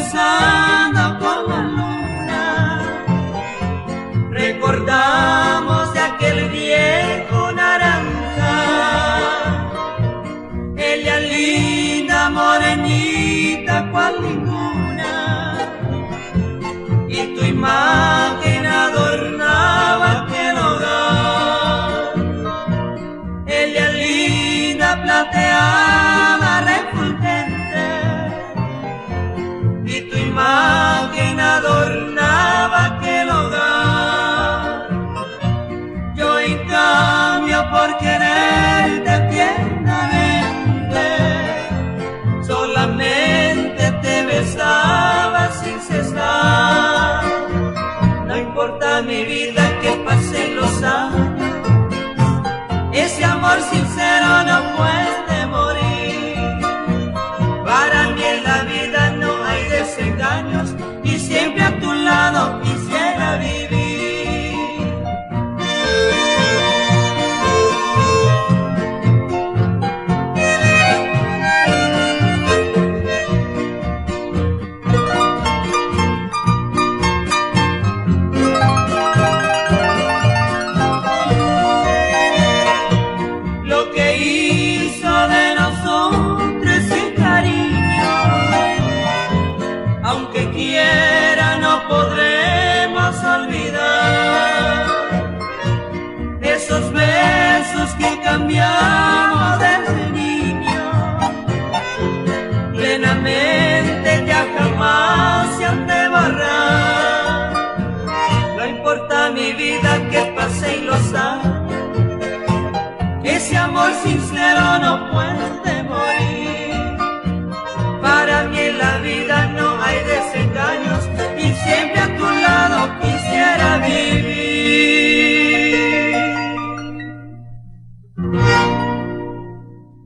besando con la luna. Recordamos de aquel viejo naranja. Ella linda, morenita, cual ninguna. Y tu imagen adornaba aquel hogar. Ella linda, plateada, refulgente. Y tu imagen adornaba aquel hogar. Yo en cambio por quererte tiernamente solamente te besaba sin cesar. No importa mi vida que pasen los años, ese amor sincero no puede morir. Para mí en la vida no hay desengaños y siempre a tu lado quisiera vivir. Lo que hizo de nosotros ese cariño, aunque quiera no podremos olvidar. Esos besos que cambiamos desde niño, plenamente ya jamás se han de borrar. No importa mi vida que pasen los años, ese amor sincero